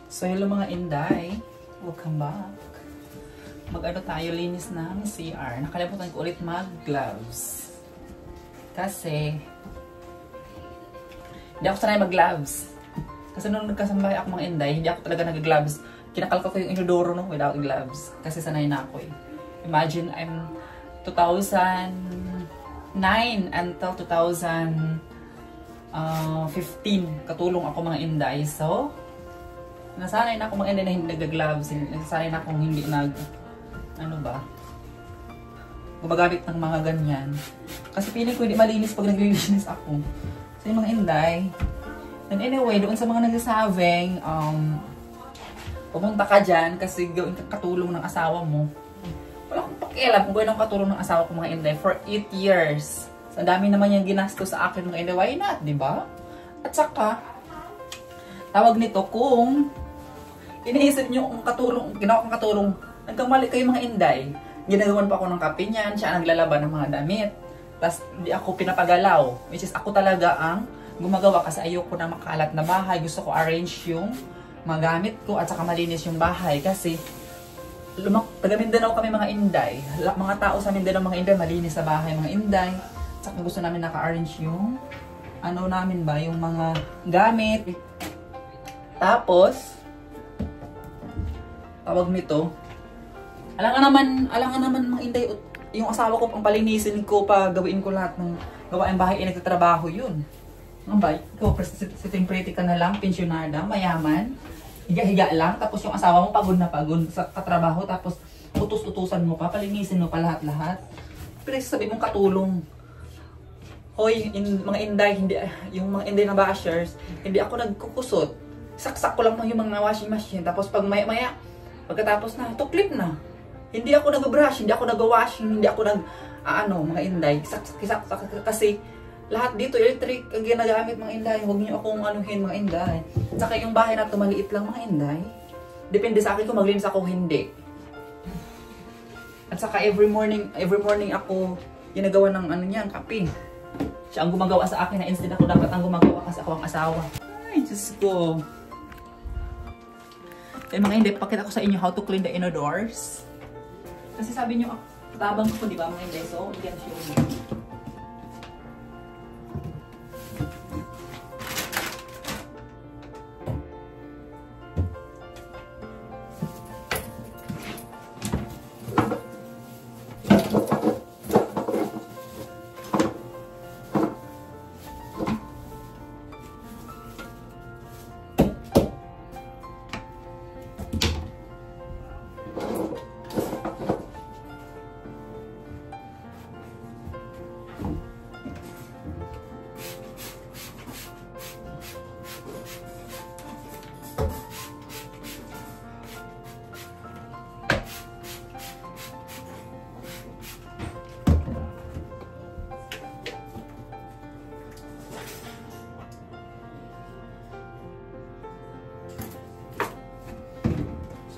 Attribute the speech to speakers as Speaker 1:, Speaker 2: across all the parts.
Speaker 1: So hello mga Inday, welcome back. Mag-ano tayo, linis ng CR. Nakalimutan ko ulit mag-gloves. Kasi hindi ako sanay mag-gloves. Kasi nung nagkasambahay ako mga Inday, hindi ako talaga nag-gloves. Kinakalka ko yung inodoro no, without gloves. Kasi sanay na ako eh. Imagine I'm 2009 until 2015 katulong ako mga Inday. So nasanay na ako mga Inday na hindi nag-gloves. Nasanay na akong hindi gumagamit ng mga ganyan. Kasi feeling ko hindi malinis pag naglilinis ako. So yung mga Inday. And anyway, doon sa mga nagsasabing, pumunta ka dyan kasi gawin ka katulong ng asawa mo. Wala akong pakialam kung gawin ang katulong ng asawa ko mga Inday for 8 years. So dami naman yung ginasto sa akin mga Inday. Why not, diba? At saka, tawag nito kung iniisip nyo kung katulong, ginawa kong katulong, nagkamali kayo mga Inday. Ginagawan pa ako ng kape niyan, siya ang naglalaban ng mga damit. Tapos hindi ako pinapagalaw. Which is ako talaga ang gumagawa kasi ayoko na makalat na bahay. Gusto ko arrange yung mga gamit ko at saka malinis yung bahay. Kasi taga Mindanao kami mga Inday. Mga tao sa Mindanao mga Inday, malinis sa bahay mga Inday. At saka gusto namin naka-arrange yung namin ba, yung mga gamit. Tapos tawag nito, alangan naman mga Inday, yung asawa ko pang palinisin ko pa, gawin ko lahat ng gawaing bahay, nagtatrabaho yun. Ang bay, ikaw, sitting pretty ka na lang, pensyonada, mayaman, higa-higa lang, tapos yung asawa mo pagod na pagod sa katrabaho, tapos utus-utusan mo pa, palinisin mo pa lahat-lahat. Pero sabi mong katulong. Hoy, mga Inday, yung mga Inday na bashers, hindi ako nagkukusot. Saksak ko lang yung mga washing machine, tapos pag maya-maya, pagkatapos na, tuklip na. Hindi ako nag-brush, hindi ako nag-washing, hindi ako mga Inday. Saksak kasi lahat dito electric ang ginagamit mga Inday. Huwag niyo akong anuhin mga Inday. Saka yung bahay na ito maliit lang mga Inday. Depende sa akin kung maglinis ako hindi. At saka every morning ako ginagawa ng kape. Siya ang gumagawa sa akin na instead ako dapat ang gumagawa kasi ako ang asawa. Ay, Diyos ko. Kaya mga Inday, pakita ko sa inyo how to clean the inodors. Kasi sabi nyo, tabang ko, di ba mga Inday? So, yan siya.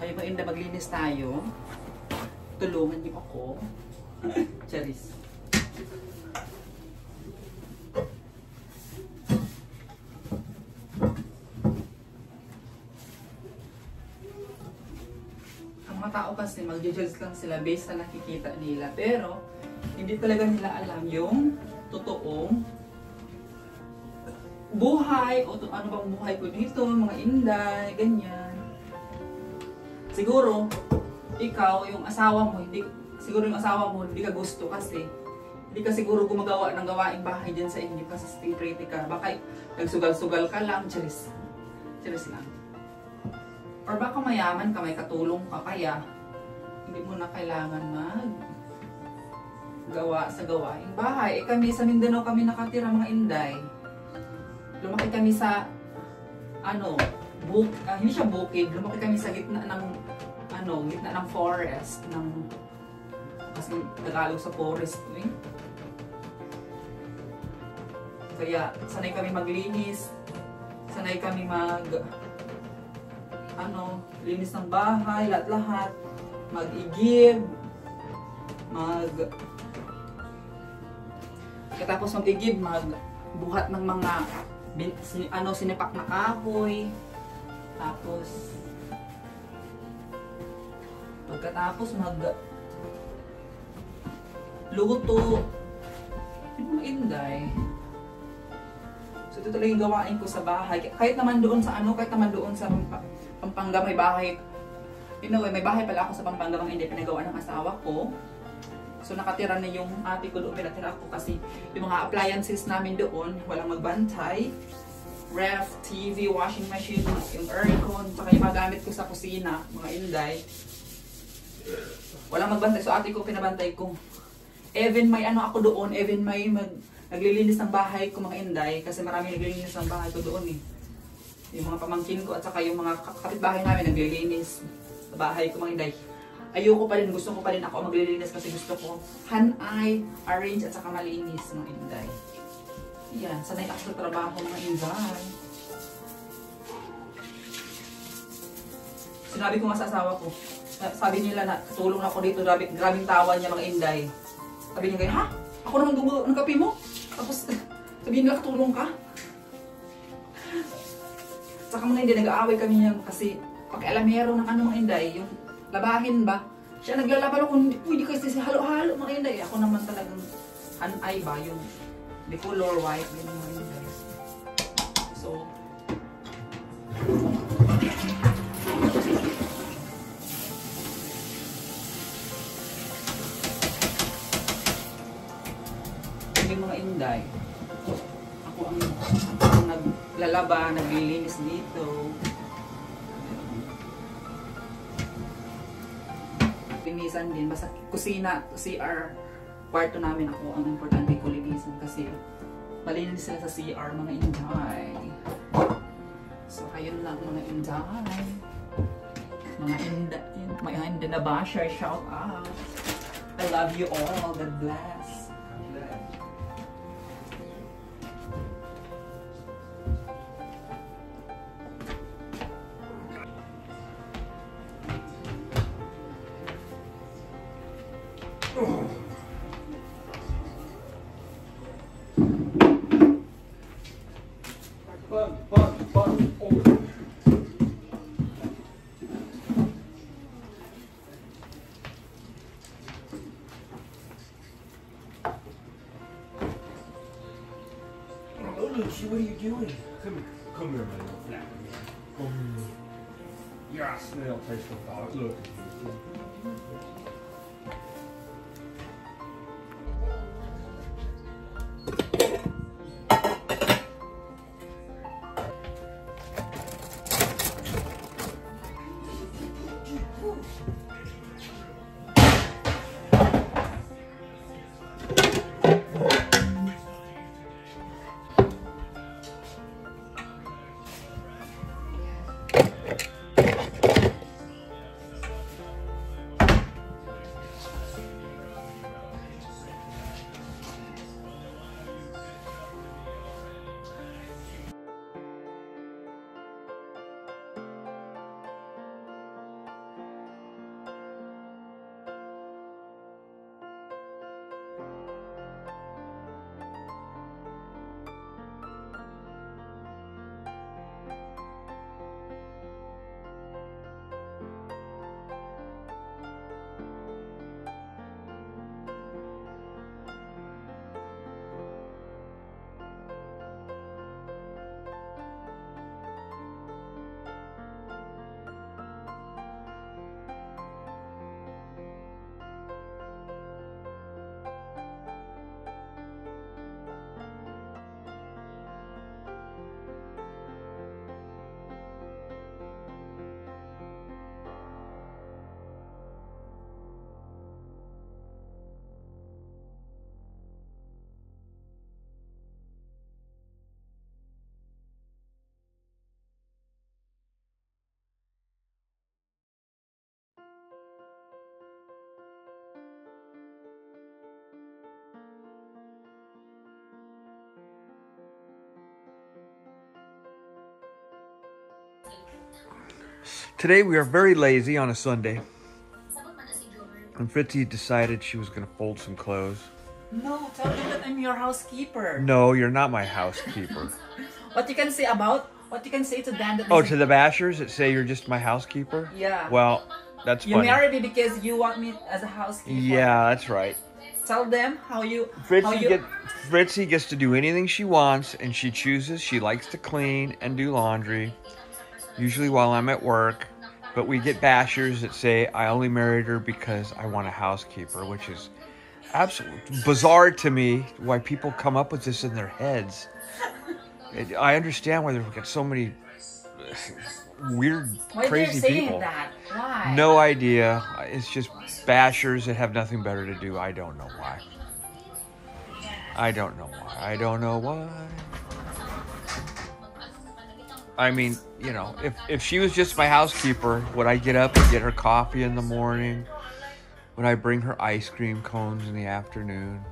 Speaker 1: Sabi ba Inday, maglinis tayo? Tulungan niyo ako. Charis. Ang mga tao kasi mag-judge lang sila based sa nakikita nila. Pero hindi talaga nila alam yung totoong buhay o ano bang buhay ko dito, mga Inday, ganyan. Siguro, ikaw, yung asawa mo, hindi ka gusto kasi hindi ka siguro gumagawa ng gawaing bahay dyan sa inyo kasi stay pretty ka. Baka nagsugal-sugal ka lang, charis lang. Or baka mayaman ka, may katulong ka, kaya hindi mo na kailangan gawa sa gawaing bahay. Kami sa Mindanao kami nakatira mga Inday. Lumaki kami sa hindi siya bukid, lumaki kami sa gitna ng forest, kasi Tagalog sa forest eh. Kaya sanay kami maglinis, sanay kami linis ng bahay, lahat-lahat, mag-igib, katapos mag-igib, magbuhat ng mga sinipak na kahoy, Pagkatapos luto. Yung Inday. So ito talaga yung gawain ko sa bahay. Kahit naman doon sa Pampanga may bahay. May bahay pala ako sa Pampanga, mga hindi pinagawa ng asawa ko. So nakatira na yung ate ko doon, pinatira ako kasi yung mga appliances namin doon, walang magbantay. Ref, TV, washing machine, yung aircon, saka yung mga gamit ko sa kusina, mga Inday. Walang magbantay, so ate ko pinabantay ko. Even may ako doon, even may naglilinis ng bahay ko, mga Inday, kasi marami naglilinis ng bahay ko doon eh. Yung mga pamangkin ko at saka yung mga kapitbahay namin naglilinis sa bahay ko, mga Inday. Ayoko pa rin, gusto ko pa rin ako maglilinis kasi gusto ko hand-eye, arrange at saka malinis, mga Inday. Yan, sanay ako sa trabaho, mga Inday. Sinabi ko nga sa asawa ko, sabi nila na tulong ako dito, grabing tawa niya, mga Inday. Sabi niya kayo, ha? Ako naman gumawa ng kape mo? Tapos sabihin nila katulong ka? Saka mga Inday, nag-aaway kami niya kasi pakialamero ng mga Inday, yung labahin ba? Siya naglalaba ako, hindi kasi halo-halo, mga Inday. Ako naman talagang hand-eye ba, yung the color white, ganyan, mga Inday. So, yung mga Inday, ako ang naglalaba, naglilinis dito. Linisan din, basta kusina, CR, kwarto namin ako ang importante ko linisan kasi malinis sila sa CR, mga Inday. So, ayun lang mga Inday. Mga Inday na basher, shout out. I love you all. God bless.
Speaker 2: Lucy, what are you doing? Come here, my little flat. You're a snail taste of dog. Look.
Speaker 3: Today we are very lazy on a Sunday. And Fritzy decided she was going to fold some clothes.
Speaker 1: No, tell them that I'm your housekeeper.
Speaker 3: No, you're not my housekeeper.
Speaker 1: What you can say about what you can say to them that
Speaker 3: Oh,
Speaker 1: this
Speaker 3: to the bashers that say you're just my housekeeper?
Speaker 1: Yeah.
Speaker 3: Well, that's
Speaker 1: you
Speaker 3: funny.
Speaker 1: married me because you want me as a housekeeper.
Speaker 3: Yeah, that's right.
Speaker 1: Tell them how you
Speaker 3: Fritzy gets to do anything she wants, and she chooses. She likes to clean and do laundry, usually while I'm at work. But we get bashers that say I only married her because I want a housekeeper, which is absolutely bizarre to me. Why people come up with this in their heads. I understand why they've got so many weird, crazy people.
Speaker 1: That? Why?
Speaker 3: No idea. It's just bashers that have nothing better to do. I don't know why. I don't know why. I don't know why. I mean, you know, if she was just my housekeeper, would I get up and get her coffee in the morning? Would I bring her ice cream cones in the afternoon?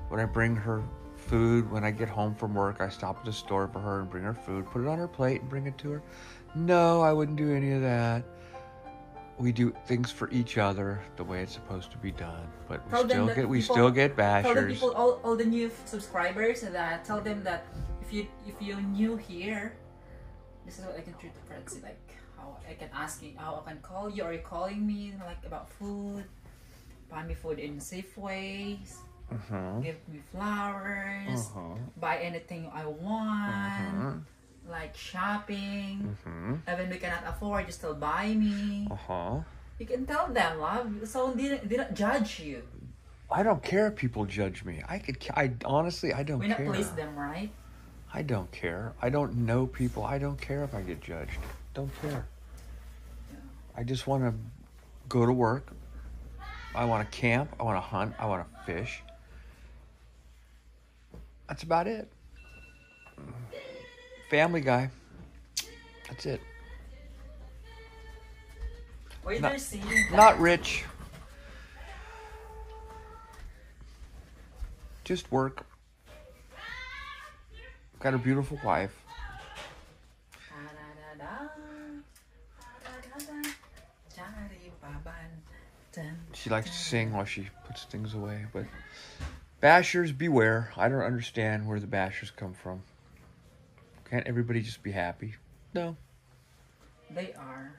Speaker 3: Would I bring her food when I get home from work? I stop at the store for her and bring her food, put it on her plate and bring it to her? No, I wouldn't do any of that. We do things for each other the way it's supposed to be done, but we still get bashers.
Speaker 1: Tell the people, all the new subscribers, that tell them that if you're new here, this is what I can treat the friends, like how I can ask you, how I can call you, or you calling me like about food, buy me food in safe ways, give me flowers, buy anything I want. Like shopping, even we cannot afford, you still buy me. You can tell them, love. So they don't judge you.
Speaker 3: I don't care if people judge me. I honestly, I don't care.
Speaker 1: We not please them, right?
Speaker 3: I don't care. I don't know people. I don't care if I get judged. Don't care.
Speaker 1: Yeah.
Speaker 3: I just want to go to work. I want to camp. I want to hunt. I want to fish. That's about it. Family guy. That's it.
Speaker 1: Why are you saying that?
Speaker 3: Not rich. Just work. Got a beautiful wife. She likes to sing while she puts things away, but bashers beware. I don't understand where the bashers come from. Can't everybody just be happy? No.
Speaker 1: They are.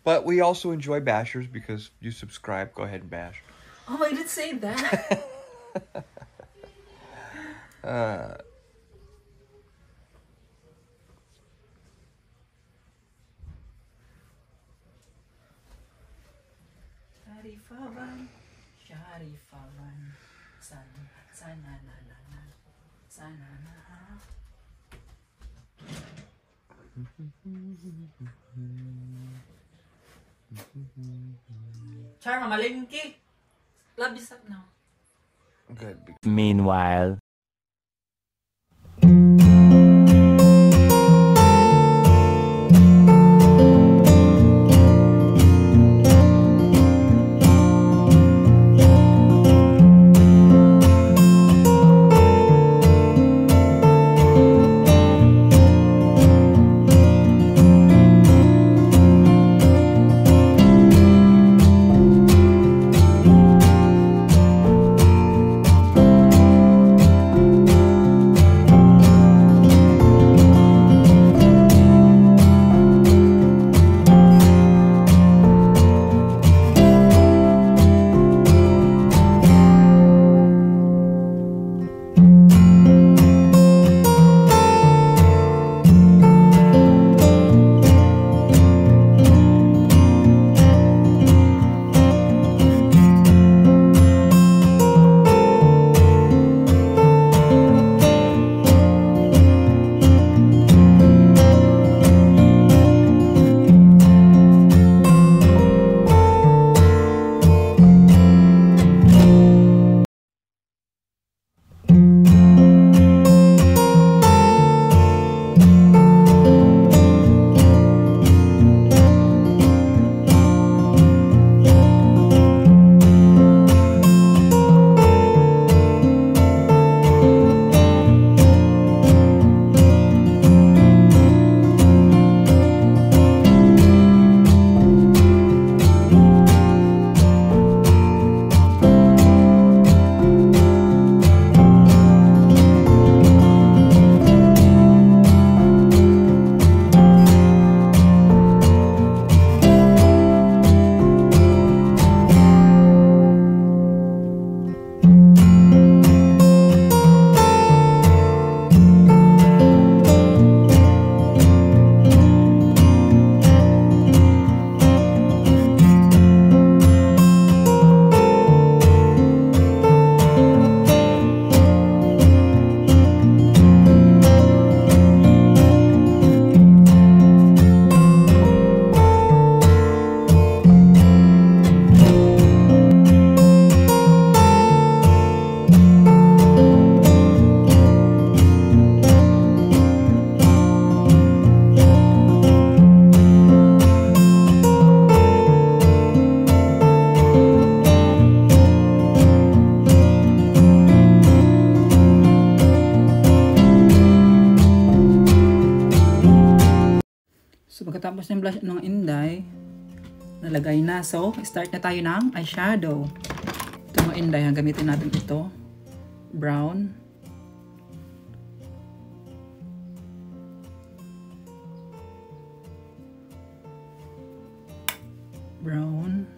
Speaker 3: But we also enjoy bashers because you subscribe. Go ahead and bash.
Speaker 1: Oh, I didn't say that. Sharifavan, sana Charma, malingki. Love this up now.
Speaker 3: Good.
Speaker 4: Meanwhile.
Speaker 1: So, pagkatapos ng blush ng Inday, nalagay na. So, start na tayo ng eyeshadow. Ito mga Inday, gamitin natin ito. Brown. Brown.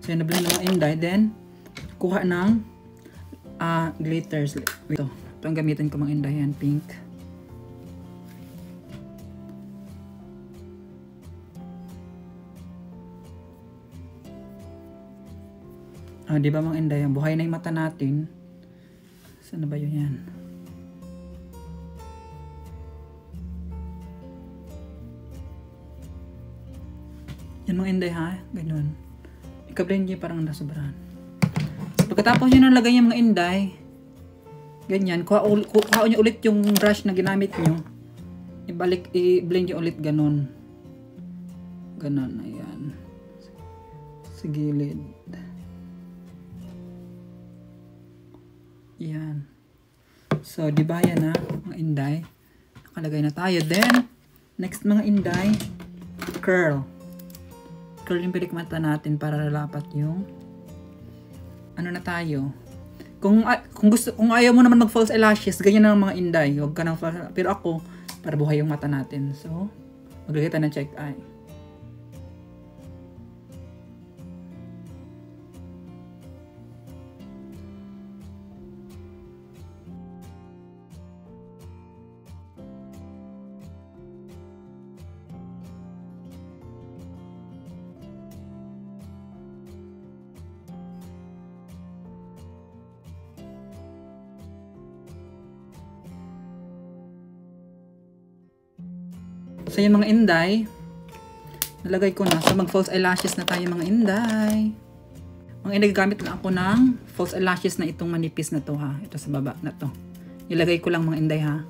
Speaker 1: So, yun na-blend ng mga Inday. Then, kuha ng glitters. Ito ang gamitin ko mga Inday. Yan, pink. Di ba mga Inday? Buhay na yung mata natin. Saan na ba yun yan? Yan mga Inday ha. Ganun. Ika-blend nyo parang nasobrahan. So, pagkatapos nyo nalagay yung mga Inday, ganyan, kuha nyo ulit yung brush na ginamit nyo. I-blend nyo ulit ganun. Ganun, ayan. Sa gilid. Yan. So, di ba yan na, mga Inday? Nakalagay na tayo. Then, next mga Inday, curl. Curl yung pilikmata natin para lalapat yung ano na tayo. Kung ayaw mo naman mag false eyelashes, ganyan na mga Inday. Huwag ka ng false, pero ako, para buhay yung mata natin. So, maglagay tayo ng check eye. So, yung mga Inday, nalagay ko na. So, mag-false eyelashes na tayo mga Inday. Mga Inday, gamit lang ako ng false eyelashes na itong manipis na to ha. Ito sa baba na to. Ilagay ko lang mga Inday ha.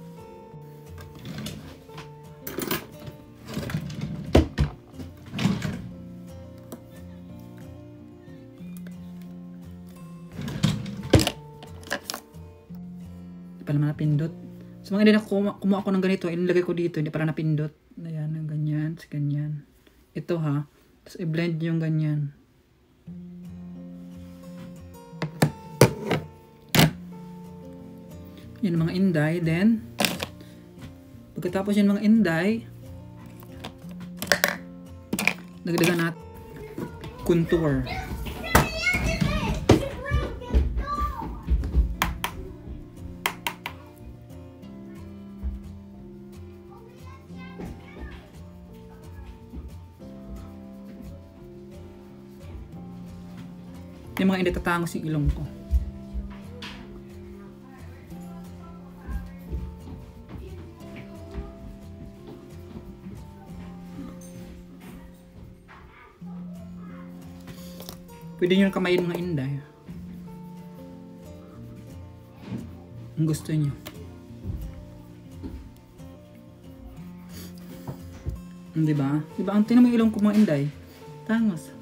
Speaker 1: Hindi pa naman napindot. So, mga Inday, kumuha ako ng ganito. Ilagay ko dito. Hindi para napindot. Ayan, ganyan, ganyan. Ito ha. Tapos i-blend yung ganyan. Yan mga Inday. Then, pagkatapos yan mga Inday, dagdagan natin contour. Yung mga Inday, tatangos yung ilong ko. Pwede nyo kamayin mga Inday. Ang gusto nyo. Diba? Diba? Ang tinan mo yung ilong ko mga Inday. Tangos.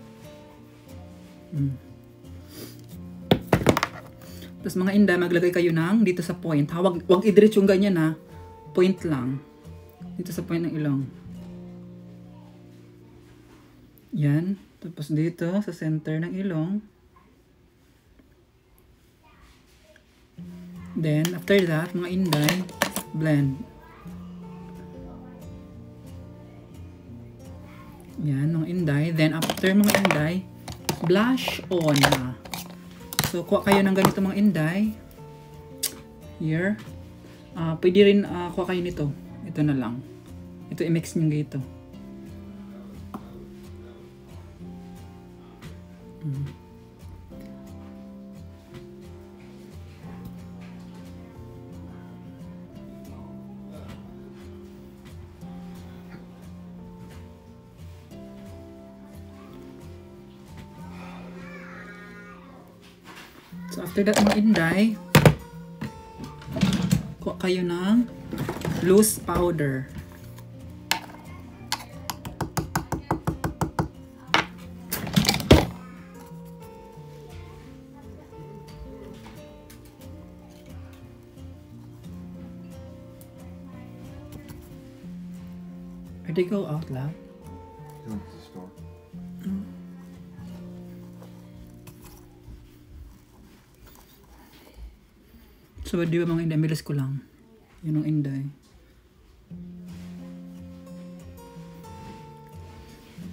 Speaker 1: Tapos mga Inday, maglagay kayo ng dito sa point. Huwag i-diretso yung ganyan ha. Point lang. Dito sa point ng ilong. Yan. Tapos dito sa center ng ilong. Then, after that, mga Inday, blend. Yan, mga Inday. Then, after mga Inday, blush on na. So, kuha kayo ng ganito mga Inday. Here. Pwede rin kuha kayo nito. Ito na lang. Ito, i-mix nyo dito. So, after that mga Inday, kuha kayo ng loose powder. Where'd they go out, love?
Speaker 3: Going to the store.
Speaker 1: So, di ba mga Inday, milis ko lang. Yun ang Inday.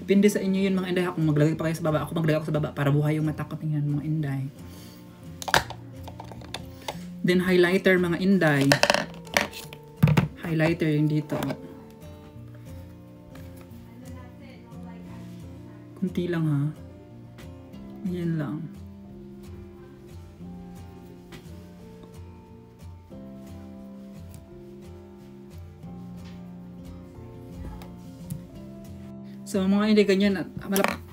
Speaker 1: Depende sa inyo yun mga Inday. Kung maglagay pa kayo sa baba, ako maglagay ako sa baba para buhay yung mata ko. Tingnan mga Inday. Then highlighter mga Inday. Highlighter yung dito. Kunti lang ha. Yan lang. So mga Inday, ganyan at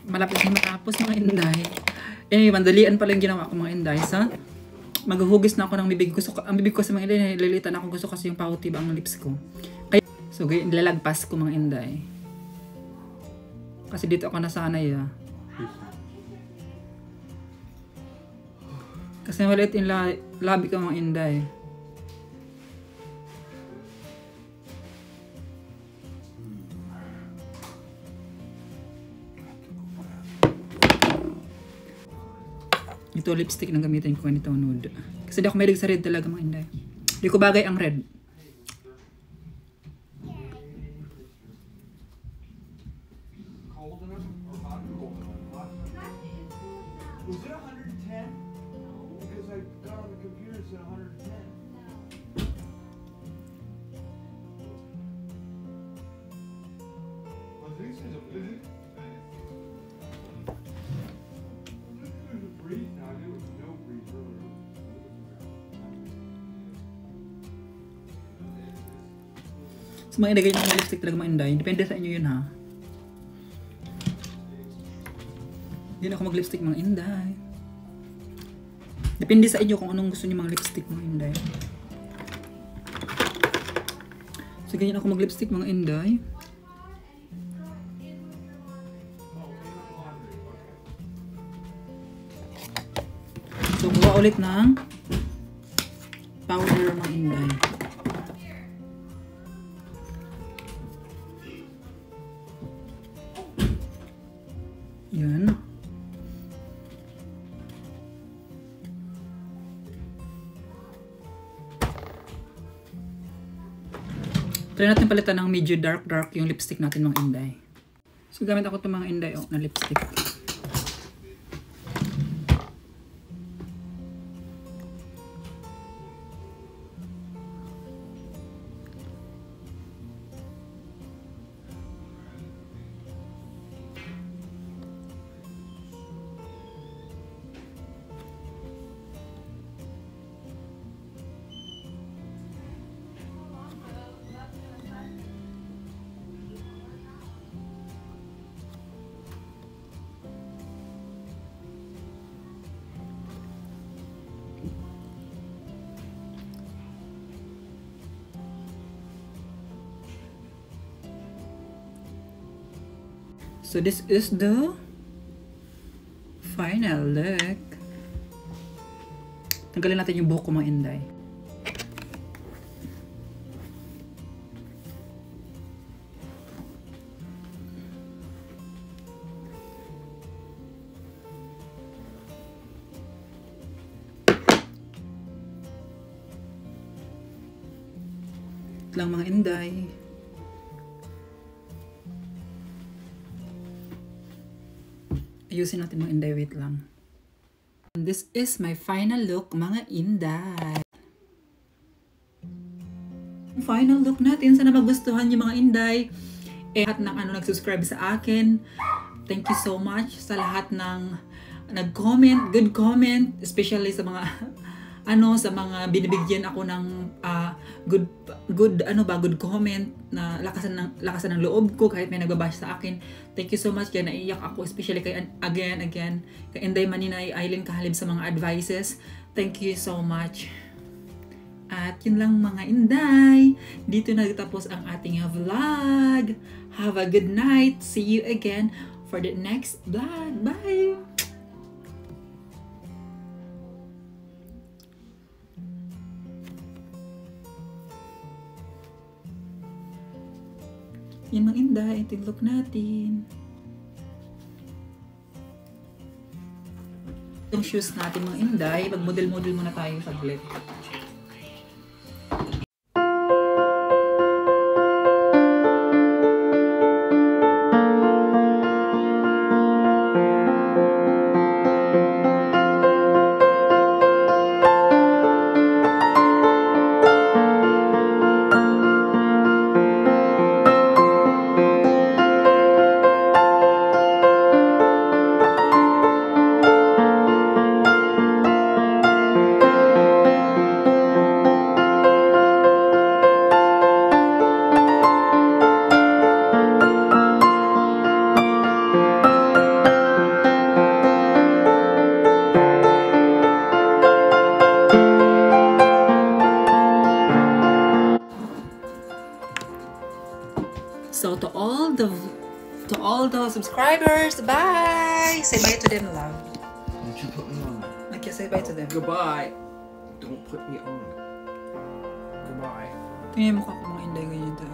Speaker 1: malapit na matapos mga Inday. Anyway, mandalian pala yung ginawa ko mga Inday. Sa maghuhugis na ako ng bibig. Ang bibig ko sa mga Inday, nililitan ako. Gusto kasi yung pauti ba ang lips ko. Kaya, so ganyan, nilalagpas ko mga Inday. Kasi dito ako nasanay ah. Kasi maliit yung labi ko mga Inday. Ito lipstick na gamitin ko nito nude. Kasi di ako mahilig sa red talaga mga Inday. Di ko bagay ang red.
Speaker 2: Was it 110? Because I got on the computer it said 110. Well, this is a breeze. There's a breeze now. There was no breeze earlier.
Speaker 1: So mga Inday, ganyan yung lipstick talaga mga Inday. Depende sa inyo yun ha. Hindi na ako mag-lipstick mga Inday. Depende sa inyo kung anong gusto niyo mga lipstick mga Inday. So ganyan ako mag-lipstick mga Inday. So kuha ulit ng powder mga Inday. Yan. Try natin palitan ng medyo dark yung lipstick natin mga Inday. So gamit ako itong mga Inday na lipstick. So this is the final look. Tanggalin natin yung buhok ko mga Inday. Ito lang mga Inday. Ayusin natin mga Inday, wait lang. And this is my final look mga Inday. Final look natin. Sana magustuhan yung mga Inday. Lahat ng nag-subscribe sa akin. Thank you so much sa lahat ng nag-comment, good comment, especially sa mga sa mga binibigyan ako ng good comment na lakasan ng loob ko kahit may nagbabash sa akin. Thank you so much, kaya naiyak ako, especially kay again kay Inday Maninay Eileen Kahalib sa mga advices. Thank you so much. At yun lang mga Inday, dito nagtapos ang ating vlog. Have a good night. See you again for the next vlog. Bye! Yan mga inday, ito yung look natin. Yung shoes natin mga inday, mag-model-model muna tayo saglit. So to all the subscribers, bye. Say bye to them, love.
Speaker 3: Don't you put me on.
Speaker 1: Okay, say bye to them.
Speaker 3: Goodbye. Don't put me on. Goodbye.
Speaker 1: Tingnan mo ko mga inday ganyan to.